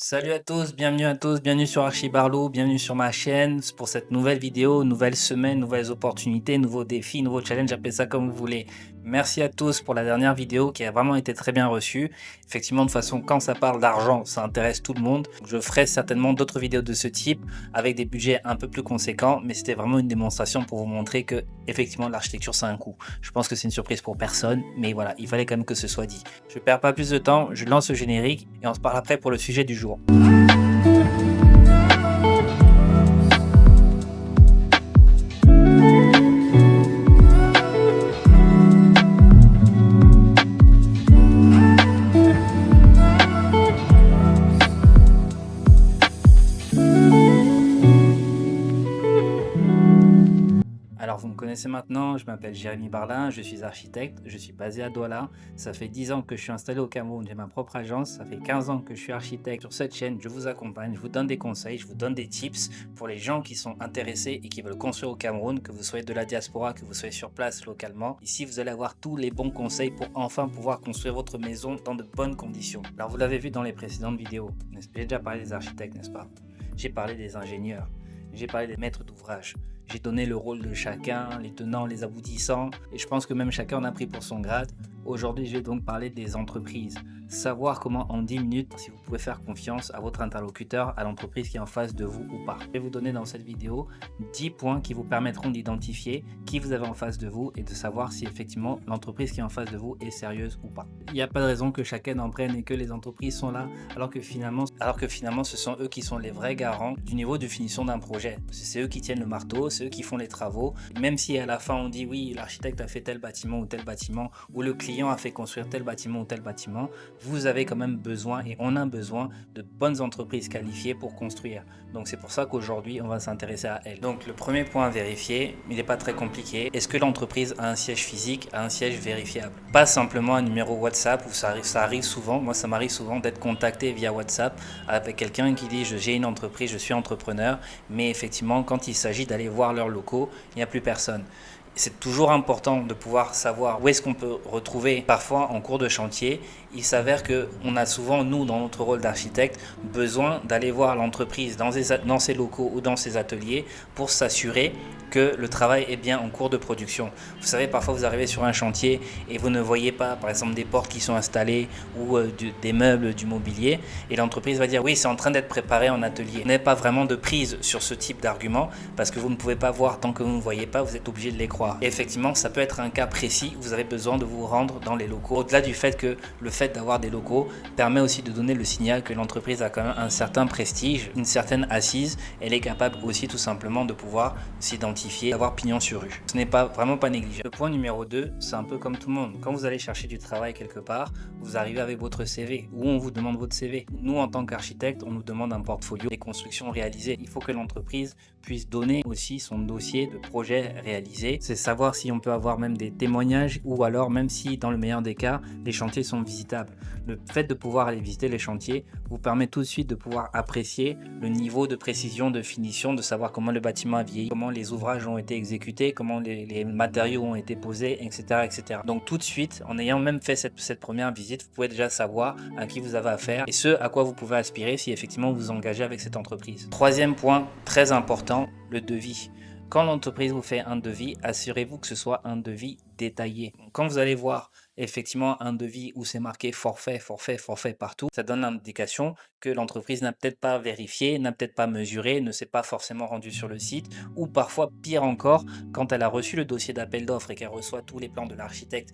Salut à tous, bienvenue sur Archibarlo, bienvenue sur ma chaîne pour cette nouvelle vidéo, nouvelle semaine, nouvelles opportunités, nouveaux défis, nouveaux challenges, appelez ça comme vous voulez. Merci à tous pour la dernière vidéo qui a vraiment été très bien reçue. Effectivement, de toute façon, quand ça parle d'argent, ça intéresse tout le monde. Je ferai certainement d'autres vidéos de ce type avec des budgets un peu plus conséquents, mais c'était vraiment une démonstration pour vous montrer que effectivement l'architecture ça a un coût. Je pense que c'est une surprise pour personne, mais voilà, il fallait quand même que ce soit dit. Je ne perds pas plus de temps, je lance le générique et on se parle après pour le sujet du jour. Alors vous me connaissez maintenant, je m'appelle Jérémy Barlin, je suis architecte, je suis basé à Douala. Ça fait 10 ans que je suis installé au Cameroun, j'ai ma propre agence, ça fait 15 ans que je suis architecte. Sur cette chaîne, je vous accompagne, je vous donne des conseils, je vous donne des tips pour les gens qui sont intéressés et qui veulent construire au Cameroun, que vous soyez de la diaspora, que vous soyez sur place localement. Ici, vous allez avoir tous les bons conseils pour enfin pouvoir construire votre maison dans de bonnes conditions. Alors vous l'avez vu dans les précédentes vidéos, j'ai déjà parlé des architectes, n'est-ce pas? J'ai parlé des ingénieurs, j'ai parlé des maîtres d'ouvrage. J'ai donné le rôle de chacun, les tenants, les aboutissants, et je pense que même chacun en a pris pour son grade. Aujourd'hui, je vais donc parler des entreprises. Savoir comment en 10 minutes, si vous pouvez faire confiance à votre interlocuteur, à l'entreprise qui est en face de vous ou pas. Je vais vous donner dans cette vidéo 10 points qui vous permettront d'identifier qui vous avez en face de vous et de savoir si effectivement l'entreprise qui est en face de vous est sérieuse ou pas. Il n'y a pas de raison que chacun en prenne et que les entreprises sont là, alors que finalement ce sont eux qui sont les vrais garants du niveau de finition d'un projet. C'est eux qui tiennent le marteau, c'est eux qui font les travaux. Même si à la fin on dit oui, l'architecte a fait tel bâtiment, ou le client a fait construire tel bâtiment ou tel bâtiment, vous avez quand même besoin et on a besoin de bonnes entreprises qualifiées pour construire. Donc c'est pour ça qu'aujourd'hui on va s'intéresser à elles. Donc le premier point à vérifier, il n'est pas très compliqué. Est-ce que l'entreprise a un siège physique, a un siège vérifiable? Pas simplement un numéro WhatsApp où ça arrive souvent. Moi ça m'arrive souvent d'être contacté via WhatsApp avec quelqu'un qui dit j'ai une entreprise, je suis entrepreneur, mais effectivement quand il s'agit d'aller voir leurs locaux, il n'y a plus personne. C'est toujours important de pouvoir savoir où est-ce qu'on peut retrouver. Parfois en cours de chantier, il s'avère qu'on a souvent, nous, dans notre rôle d'architecte, besoin d'aller voir l'entreprise dans ses locaux ou dans ses ateliers pour s'assurer que le travail est bien en cours de production. Vous savez, parfois vous arrivez sur un chantier et vous ne voyez pas, par exemple, des portes qui sont installées ou des meubles, du mobilier, et l'entreprise va dire oui, c'est en train d'être préparé en atelier. Vous n'avez pas vraiment de prise sur ce type d'argument parce que vous ne pouvez pas voir tant que vous ne voyez pas, vous êtes obligé de les croire. Et effectivement, ça peut être un cas précis, vous avez besoin de vous rendre dans les locaux. Au-delà du fait que le fait d'avoir des locaux permet aussi de donner le signal que l'entreprise a quand même un certain prestige, une certaine assise, elle est capable aussi tout simplement de pouvoir s'identifier, d'avoir pignon sur rue. Ce n'est pas vraiment pas négligeable. Le point numéro 2, c'est un peu comme tout le monde. Quand vous allez chercher du travail quelque part, vous arrivez avec votre CV, ou on vous demande votre CV. Nous, en tant qu'architecte, on nous demande un portfolio des constructions réalisées. Il faut que l'entreprise puisse donner aussi son dossier de projet réalisé. C'est savoir si on peut avoir même des témoignages ou alors même si dans le meilleur des cas, les chantiers sont visitables. Le fait de pouvoir aller visiter les chantiers vous permet tout de suite de pouvoir apprécier le niveau de précision, de finition, de savoir comment le bâtiment a vieilli, comment les ouvrages ont été exécutés, comment les matériaux ont été posés, etc., etc. Donc tout de suite, en ayant même fait cette première visite, vous pouvez déjà savoir à qui vous avez affaire et ce à quoi vous pouvez aspirer si effectivement vous vous engagez avec cette entreprise. Troisième point très important, le devis. Quand l'entreprise vous fait un devis, assurez-vous que ce soit un devis détaillé. Quand vous allez voir effectivement un devis où c'est marqué forfait, forfait, forfait partout, ça donne l'indication que l'entreprise n'a peut-être pas vérifié, n'a peut-être pas mesuré, ne s'est pas forcément rendue sur le site, ou parfois pire encore, quand elle a reçu le dossier d'appel d'offres et qu'elle reçoit tous les plans de l'architecte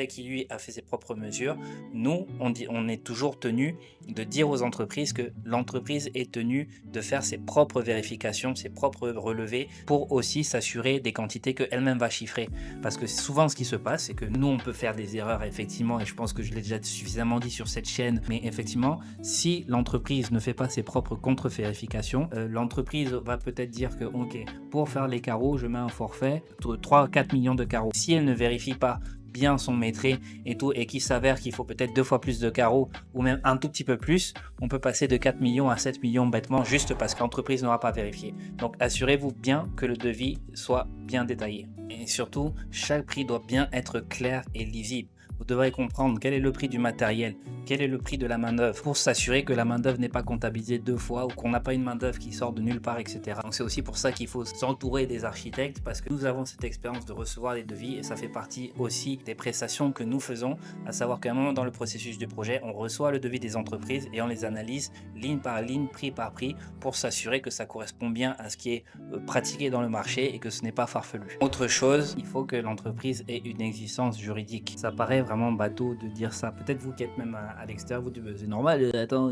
qui lui a fait ses propres mesures, nous, on est toujours tenu de dire aux entreprises que l'entreprise est tenue de faire ses propres vérifications, ses propres relevés pour aussi s'assurer des quantités qu'elle-même va chiffrer. Parce que souvent ce qui se passe, c'est que nous on peut faire des erreurs effectivement, et je pense que je l'ai déjà suffisamment dit sur cette chaîne, mais effectivement, si l'entreprise ne fait pas ses propres contre-vérifications, l'entreprise va peut-être dire que ok, pour faire les carreaux, je mets un forfait de 3-4 millions de carreaux. Si elle ne vérifie pas bien son maîtrise et tout, et qu'il s'avère qu'il faut peut-être 2 fois plus de carreaux ou même un tout petit peu plus, on peut passer de 4 millions à 7 millions bêtement juste parce que l'entreprise n'aura pas vérifié. Donc assurez-vous bien que le devis soit bien détaillé. Et surtout, chaque prix doit bien être clair et lisible. Vous devrez comprendre quel est le prix du matériel, quel est le prix de la main-d'œuvre pour s'assurer que la main-d'œuvre n'est pas comptabilisée 2 fois ou qu'on n'a pas une main-d'œuvre qui sort de nulle part, etc. Donc c'est aussi pour ça qu'il faut s'entourer des architectes parce que nous avons cette expérience de recevoir les devis et ça fait partie aussi des prestations que nous faisons, à savoir qu'à un moment dans le processus du projet, on reçoit le devis des entreprises et on les analyse ligne par ligne, prix par prix pour s'assurer que ça correspond bien à ce qui est pratiqué dans le marché et que ce n'est pas farfelu. Autre chose, il faut que l'entreprise ait une existence juridique. Ça paraît vraiment bateau de dire ça. Peut-être vous qui êtes même à l'extérieur, vous dites c'est normal, attends,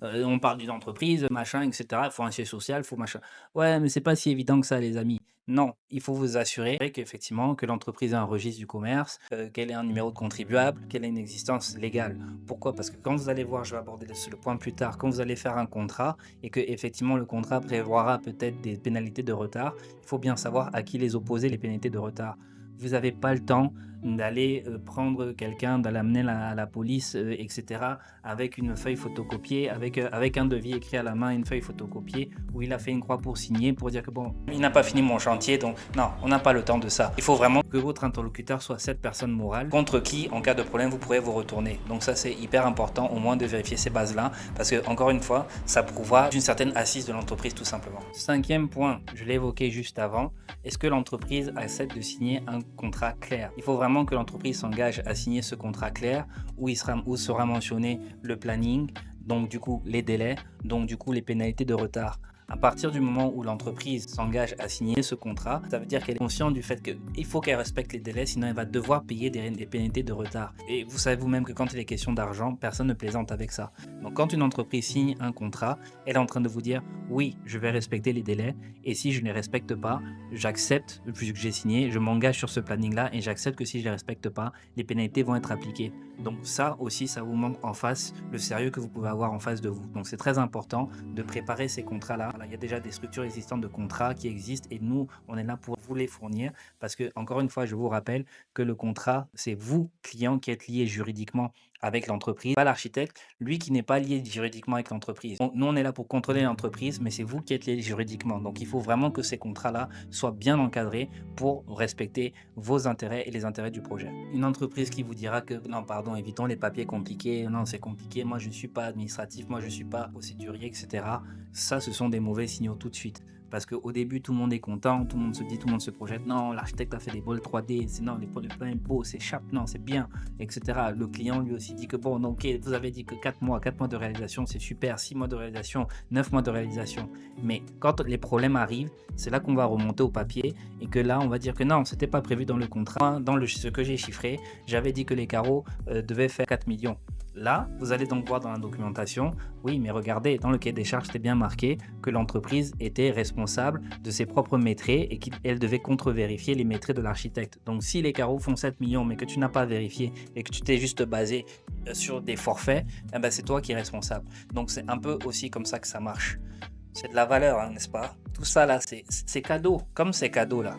on parle d'une entreprise, machin, etc. Il faut un siège social, il faut machin. Ouais, mais c'est pas si évident que ça, les amis. Non, il faut vous assurer qu'effectivement, que l'entreprise a un registre du commerce, qu'elle ait un numéro de contribuable, qu'elle ait une existence légale. Pourquoi? Parce que quand vous allez voir, je vais aborder le point plus tard, quand vous allez faire un contrat et que effectivement le contrat prévoira peut-être des pénalités de retard, il faut bien savoir à qui les opposer les pénalités de retard. Vous n'avez pas le temps d'aller prendre quelqu'un, de l'amener à la police, etc., avec une feuille photocopiée, avec un devis écrit à la main, une feuille photocopiée, où il a fait une croix pour signer, pour dire que bon, il n'a pas fini mon chantier, donc non, on n'a pas le temps de ça. Il faut vraiment que votre interlocuteur soit cette personne morale contre qui, en cas de problème, vous pourrez vous retourner. Donc ça, c'est hyper important, au moins de vérifier ces bases-là, parce que encore une fois, ça prouvera une certaine assise de l'entreprise, tout simplement. 5e point, je l'ai évoqué juste avant, est-ce que l'entreprise accepte de signer un contrat clair? Il faut vraiment que l'entreprise s'engage à signer ce contrat clair où sera mentionné le planning, donc du coup les délais, donc du coup les pénalités de retard. À partir du moment où l'entreprise s'engage à signer ce contrat, ça veut dire qu'elle est consciente du fait qu'il faut qu'elle respecte les délais, sinon elle va devoir payer des pénalités de retard. Et vous savez vous-même que quand il est question d'argent, personne ne plaisante avec ça. Donc quand une entreprise signe un contrat, elle est en train de vous dire oui, je vais respecter les délais et si je ne les respecte pas, j'accepte, puisque j'ai signé, je m'engage sur ce planning-là et j'accepte que si je ne les respecte pas, les pénalités vont être appliquées. Donc ça aussi, ça vous montre en face le sérieux que vous pouvez avoir en face de vous. Donc c'est très important de préparer ces contrats-là. Il y a déjà des structures existantes de contrats qui existent et nous, on est là pour vous les fournir parce que, encore une fois, je vous rappelle que le contrat, c'est vous, client, qui êtes lié juridiquement avec l'entreprise, pas l'architecte, lui qui n'est pas lié juridiquement avec l'entreprise. Donc, nous, on est là pour contrôler l'entreprise, mais c'est vous qui êtes lié juridiquement. Donc, il faut vraiment que ces contrats-là soient bien encadrés pour respecter vos intérêts et les intérêts du projet. Une entreprise qui vous dira que non, pardon, évitons les papiers compliqués, non, c'est compliqué, moi, je ne suis pas administratif, moi, je ne suis pas procédurier, etc. Ça, ce sont des mauvais signaux tout de suite. Parce qu'au début, tout le monde est content, tout le monde se dit, tout le monde se projette. Non, l'architecte a fait des bols 3D, non, les plans beaux, c'est sharp, non, c'est bien, etc. Le client lui aussi dit que bon, ok, vous avez dit que 4 mois de réalisation, c'est super, 6 mois de réalisation, 9 mois de réalisation. Mais quand les problèmes arrivent, c'est là qu'on va remonter au papier et que là, on va dire que non, c'était pas prévu dans le contrat. Dans ce que j'ai chiffré, j'avais dit que les carreaux devaient faire 4 millions. Là, vous allez donc voir dans la documentation, oui, mais regardez, dans le cahier des charges, c'était bien marqué que l'entreprise était responsable de ses propres métrés et qu'elle devait contre-vérifier les métrés de l'architecte. Donc, si les carreaux font 7 millions, mais que tu n'as pas vérifié et que tu t'es juste basé sur des forfaits, eh ben, c'est toi qui es responsable. Donc, c'est un peu aussi comme ça que ça marche. C'est de la valeur, hein, n'est-ce pas? Tout ça, là, c'est cadeau. Comme ces cadeaux-là,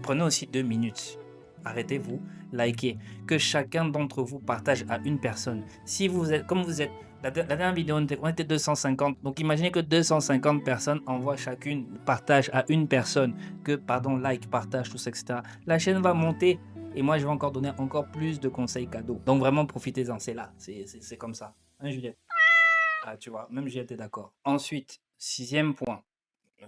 prenez aussi 2 minutes. Arrêtez-vous, likez, que chacun d'entre vous partage à une personne. Si vous êtes, comme vous êtes, la dernière vidéo, on était 250, donc imaginez que 250 personnes envoient chacune, partage à une personne, like, partage, tout ça, etc. La chaîne va monter et moi, je vais encore donner encore plus de conseils cadeaux. Donc vraiment, profitez-en, c'est là, c'est comme ça. Hein, Juliette? Ah, tu vois, même Juliette est d'accord. Ensuite, 6e point.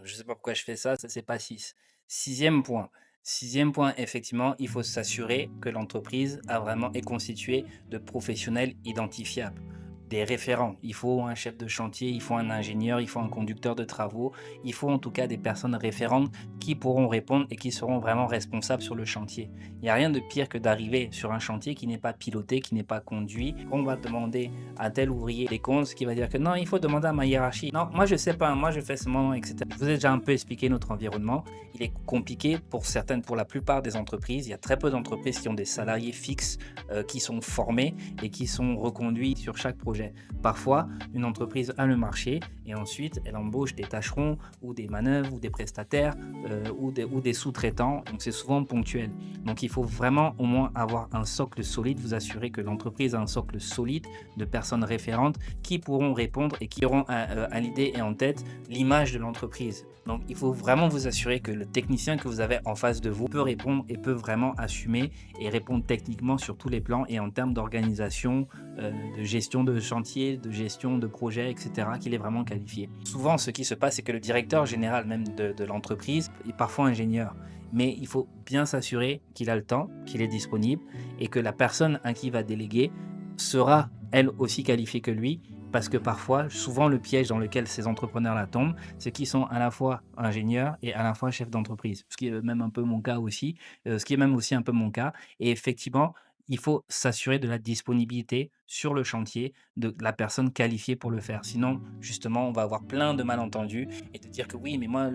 Je ne sais pas pourquoi je fais ça, c'est pas 6. 6e point. 6e point, effectivement, il faut s'assurer que l'entreprise est constituée de professionnels identifiables, des référents. Il faut un chef de chantier, il faut un ingénieur, il faut un conducteur de travaux, il faut en tout cas des personnes référentes qui pourront répondre et qui seront vraiment responsables sur le chantier. Il n'y a rien de pire que d'arriver sur un chantier qui n'est pas piloté, qui n'est pas conduit. On va demander à tel ouvrier des comptes qui va dire que non, il faut demander à ma hiérarchie. Non, moi je sais pas, moi je fais seulement, etc. Je vous ai déjà un peu expliqué notre environnement. Il est compliqué pour la plupart des entreprises. Il y a très peu d'entreprises qui ont des salariés fixes qui sont formés et qui sont reconduits sur chaque projet. projet. Parfois, une entreprise a le marché et ensuite elle embauche des tâcherons ou des manœuvres ou des prestataires ou des sous-traitants. Donc c'est souvent ponctuel. Donc il faut vraiment au moins avoir un socle solide, vous assurer que l'entreprise a un socle solide de personnes référentes qui pourront répondre et qui auront à l'idée et en tête l'image de l'entreprise. Donc il faut vraiment vous assurer que le technicien que vous avez en face de vous peut répondre et peut vraiment assumer et répondre techniquement sur tous les plans et en termes d'organisation, de gestion de chantier, de gestion de projet, etc., qu'il est vraiment qualifié. Souvent, ce qui se passe, c'est que le directeur général même de l'entreprise est parfois ingénieur. Mais il faut bien s'assurer qu'il a le temps, qu'il est disponible et que la personne à qui il va déléguer sera elle aussi qualifiée que lui. Parce que parfois, souvent le piège dans lequel ces entrepreneurs-là tombent, c'est qu'ils sont à la fois ingénieurs et à la fois chefs d'entreprise. Ce qui est même un peu mon cas aussi, ce qui est même aussi un peu mon cas. Et effectivement, il faut s'assurer de la disponibilité sur le chantier de la personne qualifiée pour le faire. Sinon, justement, on va avoir plein de malentendus et te dire que oui, mais moi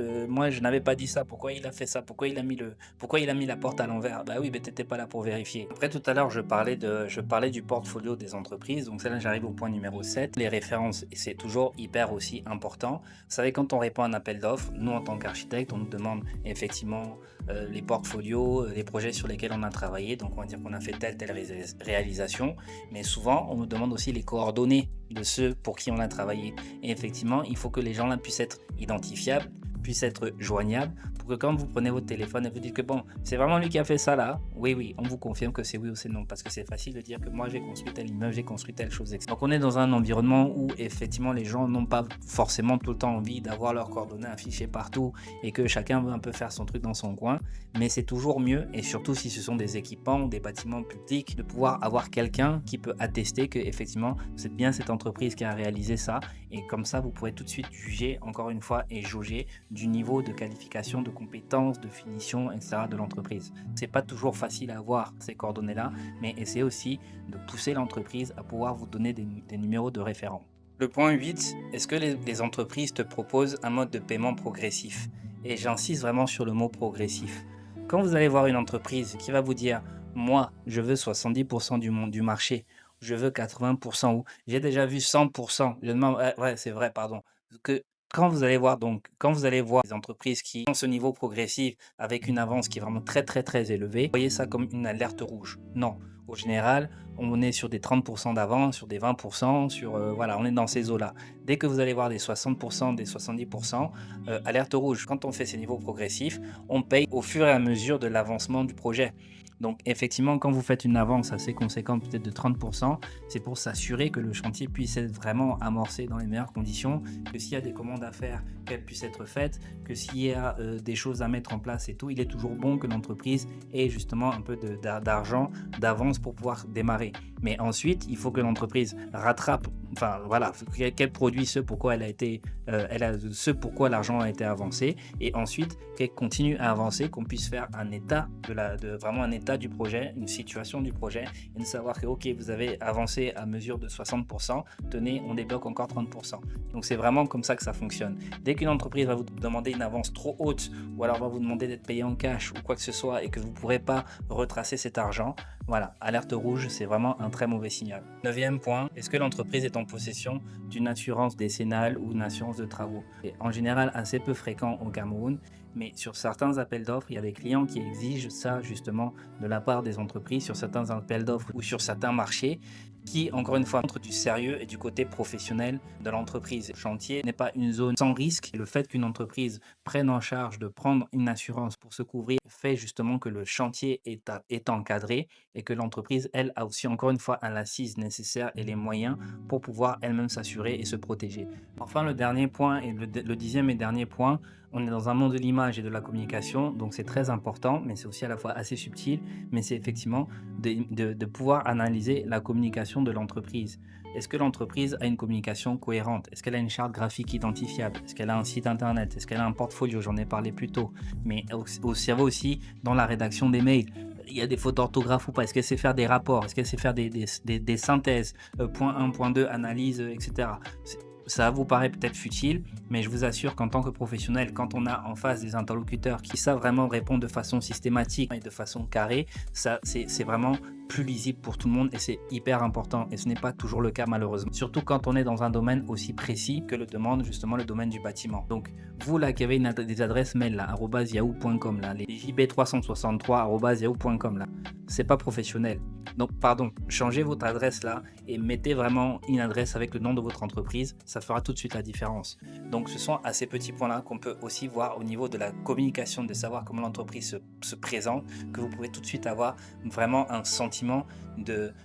je n'avais pas dit ça. Pourquoi il a fait ça? Pourquoi il a mis la porte à l'envers? Bah oui, mais t'étais pas là pour vérifier. Après, tout à l'heure, je parlais du portfolio des entreprises. Donc, là, j'arrive au point numéro 7. Les références, et c'est toujours hyper aussi important. Vous savez, quand on répond à un appel d'offres, nous, en tant qu'architecte, on nous demande effectivement les portfolios, les projets sur lesquels on a travaillé. Donc, on va dire qu'on a fait telle réalisation. Mais souvent, on nous demande aussi les coordonnées de ceux pour qui on a travaillé. Et effectivement, il faut que les gens là puissent être identifiables, puissent être joignables, pour que quand vous prenez votre téléphone et vous dites que bon, c'est vraiment lui qui a fait ça là, oui, on vous confirme que c'est oui ou c'est non, parce que c'est facile de dire que moi j'ai construit tel immeuble, j'ai construit telle chose, etc. Donc on est dans un environnement où effectivement les gens n'ont pas forcément tout le temps envie d'avoir leurs coordonnées affichées partout et que chacun veut un peu faire son truc dans son coin, mais c'est toujours mieux, et surtout si ce sont des équipements ou des bâtiments publics, de pouvoir avoir quelqu'un qui peut attester que effectivement c'est bien cette entreprise qui a réalisé ça, et comme ça vous pourrez tout de suite juger encore une fois et jauger du niveau de qualification, de compétences, de finition, etc. de l'entreprise. C'est pas toujours facile à avoir ces coordonnées-là, mais essayez aussi de pousser l'entreprise à pouvoir vous donner des numéros de référent. Le point 8, est-ce que les entreprises te proposent un mode de paiement progressif? Et j'insiste vraiment sur le mot progressif. Quand vous allez voir une entreprise qui va vous dire « Moi, je veux 70% du marché », je veux 80% ou j'ai déjà vu 100%. Je demande, ouais, c'est vrai, pardon. Que quand vous allez voir des entreprises qui ont ce niveau progressif avec une avance qui est vraiment très très très élevée, voyez ça comme une alerte rouge. Non, au général, on est sur des 30% d'avance, sur des 20%, voilà, on est dans ces eaux-là. Dès que vous allez voir des 60%, des 70%, alerte rouge. Quand on fait ces niveaux progressifs, on paye au fur et à mesure de l'avancement du projet. Donc effectivement, quand vous faites une avance assez conséquente, peut-être de 30%, c'est pour s'assurer que le chantier puisse être vraiment amorcé dans les meilleures conditions, que s'il y a des commandes à faire, qu'elles puissent être faites, que s'il y a des choses à mettre en place et tout, il est toujours bon que l'entreprise ait justement un peu d'argent, d'avance pour pouvoir démarrer. Mais ensuite, il faut que l'entreprise rattrape, enfin voilà, qu'elle produit ce pourquoi ce pourquoi l'argent a été avancé, et ensuite qu'elle continue à avancer, qu'on puisse faire un état vraiment un état du projet, une situation du projet, et de savoir que ok, vous avez avancé à mesure de 60%, tenez, on débloque encore 30%. Donc c'est vraiment comme ça que ça fonctionne. Dès qu'une entreprise va vous demander une avance trop haute, ou alors va vous demander d'être payé en cash ou quoi que ce soit, et que vous ne pourrez pas retracer cet argent, voilà, alerte rouge, c'est vraiment un très mauvais signal. 9e point, est-ce que l'entreprise est en possession d'une assurance décennale ou une assurance de travaux? C'est en général assez peu fréquent au Cameroun, mais sur certains appels d'offres, il y a des clients qui exigent ça justement de la part des entreprises sur certains appels d'offres ou sur certains marchés qui, encore une fois, montrent du sérieux et du côté professionnel de l'entreprise. Le chantier n'est pas une zone sans risque. Et le fait qu'une entreprise prenne en charge de prendre une assurance pour se couvrir fait justement que le chantier est encadré et que l'entreprise, elle, a aussi encore une fois l'assise nécessaire et les moyens pour pouvoir elle-même s'assurer et se protéger. Enfin, le dernier point et le 10e et dernier point, on est dans un monde de l'image et de la communication, donc c'est très important, mais c'est aussi à la fois assez subtil, mais c'est effectivement de pouvoir analyser la communication de l'entreprise. Est-ce que l'entreprise a une communication cohérente? Est-ce qu'elle a une charte graphique identifiable? Est-ce qu'elle a un site internet? Est-ce qu'elle a un portfolio? J'en ai parlé plus tôt. Mais ça va aussi dans la rédaction des mails. Il y a des fautes d'orthographe ou pas? Est-ce qu'elle sait faire des rapports? Est-ce qu'elle sait faire des synthèses? Point 1, point 2, analyse, etc. Ça vous paraît peut-être futile, mais je vous assure qu'en tant que professionnel, quand on a en face des interlocuteurs qui savent vraiment répondre de façon systématique et de façon carrée, ça c'est vraiment plus lisible pour tout le monde et c'est hyper important. Et ce n'est pas toujours le cas malheureusement. Surtout quand on est dans un domaine aussi précis que le demande justement le domaine du bâtiment. Donc vous là qui avez des adresses mail là, @yahoo.com là, les jb363 @yahoo.com là, c'est pas professionnel. Donc pardon, changez votre adresse là et mettez vraiment une adresse avec le nom de votre entreprise, ça fera tout de suite la différence. Donc ce sont à ces petits points là qu'on peut aussi voir au niveau de la communication, de savoir comment l'entreprise se présente, que vous pouvez tout de suite avoir vraiment un sentiment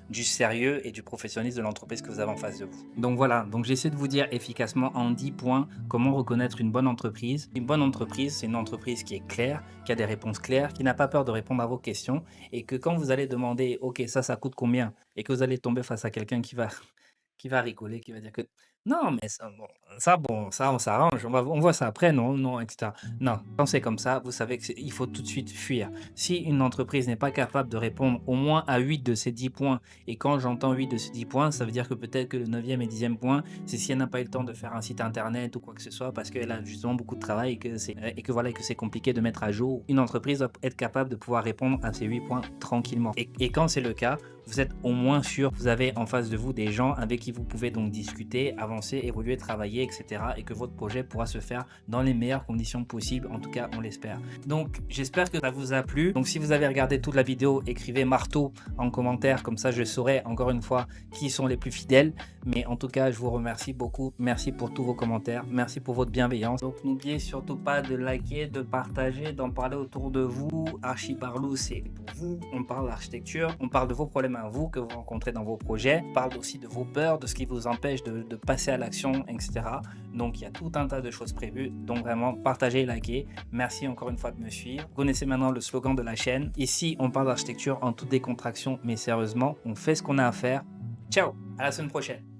du sérieux et du professionnalisme de l'entreprise que vous avez en face de vous. Donc voilà, donc j'essaie de vous dire efficacement en 10 points comment reconnaître une bonne entreprise. Une bonne entreprise, c'est une entreprise qui est claire, qui a des réponses claires, qui n'a pas peur de répondre à vos questions et que quand vous allez demander ok ça coûte combien et que vous allez tomber face à quelqu'un qui va rigoler, qui va dire que non, mais ça on s'arrange, on voit ça après, non, non, etc. Non, quand c'est comme ça, vous savez qu'il faut tout de suite fuir. Si une entreprise n'est pas capable de répondre au moins à 8 de ces 10 points, et quand j'entends 8 de ces 10 points, ça veut dire que peut-être que le 9e et 10e point, c'est si elle n'a pas eu le temps de faire un site internet ou quoi que ce soit, parce qu'elle a justement beaucoup de travail et que voilà, et que c'est compliqué de mettre à jour. Une entreprise doit être capable de pouvoir répondre à ces 8 points tranquillement. Et quand c'est le cas, vous êtes au moins sûr que vous avez en face de vous des gens avec qui vous pouvez donc discuter, avancer, évoluer, travailler, etc. et que votre projet pourra se faire dans les meilleures conditions possibles, en tout cas on l'espère. Donc j'espère que ça vous a plu. Donc si vous avez regardé toute la vidéo, écrivez marteau en commentaire, comme ça je saurai encore une fois qui sont les plus fidèles. Mais en tout cas je vous remercie beaucoup, merci pour tous vos commentaires, merci pour votre bienveillance. Donc n'oubliez surtout pas de liker, de partager, d'en parler autour de vous. Archibarlou, c'est pour vous, on parle d'architecture, on parle de vos problèmes à vous que vous rencontrez dans vos projets, on parle aussi de vos peurs, de ce qui vous empêche de passer à l'action, etc. Donc il y a tout un tas de choses prévues, donc vraiment partagez et likez. Merci encore une fois de me suivre. Vous connaissez maintenant le slogan de la chaîne. Ici on parle d'architecture en toute décontraction, mais sérieusement, on fait ce qu'on a à faire. Ciao, à la semaine prochaine.